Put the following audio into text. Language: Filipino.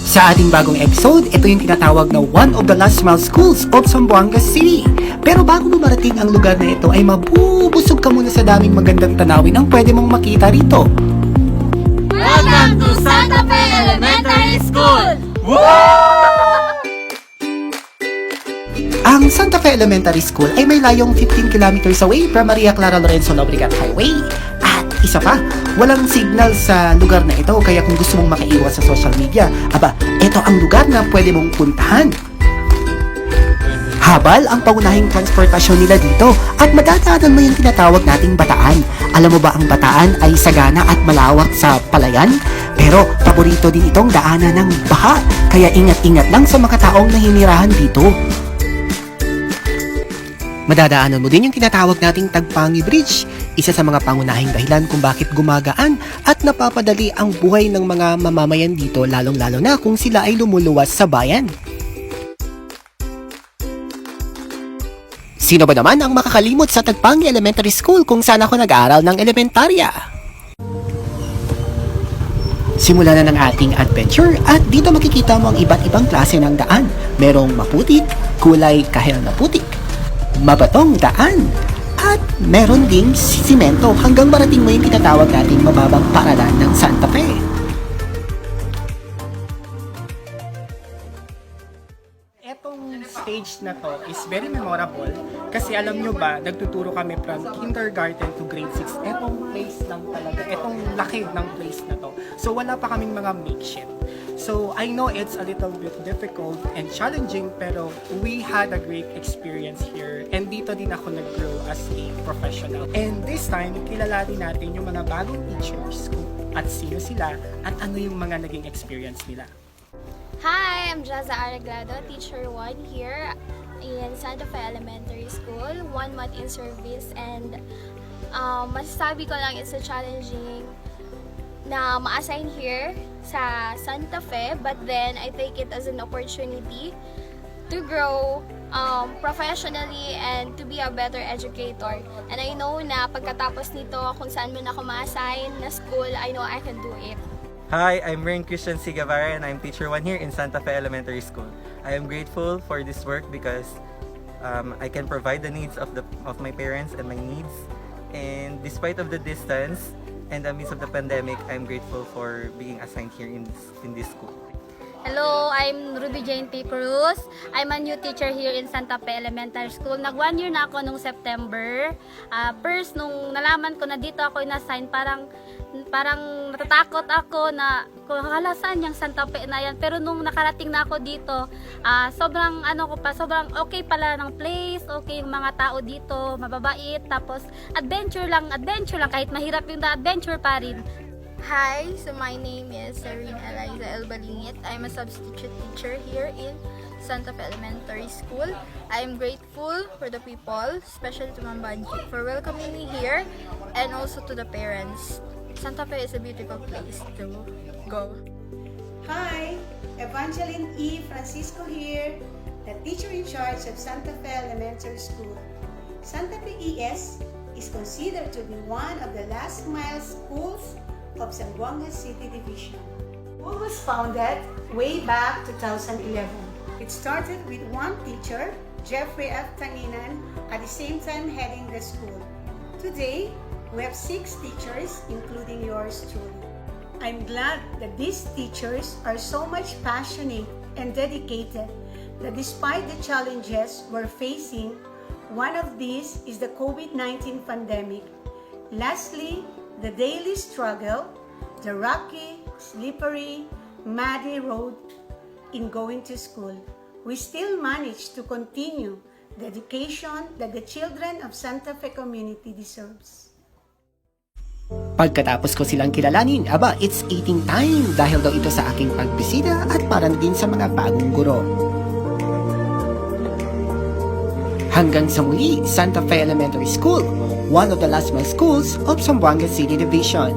Sa ating bagong episode, ito yung tinatawag na one of the last mile schools of Zamboanga City. Pero bago mo marating ang lugar na ito ay mabubusog ka muna sa daming magandang tanawin ang pwede mong makita rito. Welcome to Santa Fe Elementary School! Ang Santa Fe Elementary School ay may layong 15 kilometers away from Maria Clara Lorenzo Lobregat Highway. At isa pa, walang signal sa lugar na ito kaya kung gusto mong makaiwas sa social media, ito ang lugar na pwede mong puntahan. Habal ang paunahing transportasyon nila dito at madadaanan mo yung tinatawag nating bataan. Alam mo ba ang bataan ay sagana at malawak sa palayan? Pero paborito din itong daanan ng baha, kaya ingat-ingat lang sa mga taong nahinirahan dito. Madadaanan mo din yung tinatawag nating Tagpangi Bridge, isa sa mga pangunahing dahilan kung bakit gumagaan at napapadali ang buhay ng mga mamamayan dito, lalong-lalo na kung sila ay lumuluwas sa bayan. Sino ba naman ang makakalimot sa Tagpangi Elementary School kung saan ako nag-aaral ng elementarya? Simulan na ng ating adventure at dito makikita mo ang iba't ibang klase ng daan. Merong maputik, kulay kahel na putik, mabatong daan, at meron ding simento hanggang marating mo yung tinatawag nating mababang paaralan ng Santa Fe. Etong stage na to is very memorable kasi alam nyo ba, nagtuturo kami from kindergarten to grade 6. Etong place lang talaga, etong laki ng place na to. So wala pa kaming mga makeshift. So I know it's a little bit difficult and challenging pero we had a great experience here and dito din ako nag-grow as a professional. And this time, kilalanin natin yung mga bagong teachers at sino sila at ano yung mga naging experience nila. Hi, I'm Jaza Araglado, Teacher 1 here in Santa Fe Elementary School, 1 month in service, and masasabi ko lang it's a challenging na ma-assign here sa Santa Fe, but then I take it as an opportunity to grow professionally and to be a better educator. And I know na pagkatapos nito, kung saan man ako ma-assign na school, I know I can do it. Hi, I'm Rain Christian C. Guevara and I'm Teacher 1 here in Santa Fe Elementary School. I am grateful for this work because I can provide the needs of my parents and my needs. And despite of the distance and the midst of the pandemic, I'm grateful for being assigned here in this school. Hello, I'm Ruby Jane T. Cruz. I'm a new teacher here in Santa Fe Elementary School. Nag 1 year na ako nung September. First, nung nalaman ko na dito ako in-assign, parang natatakot ako na kung saan yung Santa Fe na yan. Pero nung nakarating na ako dito, sobrang okay pala ng place, okay yung mga tao dito, mababait, tapos adventure lang, kahit mahirap yung adventure pa rin. Hi, so my name is Serene Eliza El Balingit. I'm a substitute teacher here in Santa Fe Elementary School. I am grateful for the people, especially to Ma'am Banji, for welcoming me here and also to the parents. Santa Fe is a beautiful place to go. Hi, Evangeline E. Francisco here, the teacher in charge of Santa Fe Elementary School. Santa Fe ES is considered to be one of the last mile schools of Zamboanga City Division. School was founded way back 2011. It started with one teacher, Jeffrey F. Tanginan, at the same time heading the school. Today, we have 6 teachers, including yours truly. I'm glad that these teachers are so much passionate and dedicated that despite the challenges we're facing, one of these is the COVID-19 pandemic. Lastly, the daily struggle, the rocky, slippery, muddy road in going to school. We still manage to continue the education that the children of Santa Fe community deserves. Pagkatapos ko silang kilalanin, it's eating time dahil daw ito sa aking pagbisita at para din sa mga bagong guro. Hanggang sa muli, Santa Fe Elementary School, one of the last mile schools of Zamboanga City Division.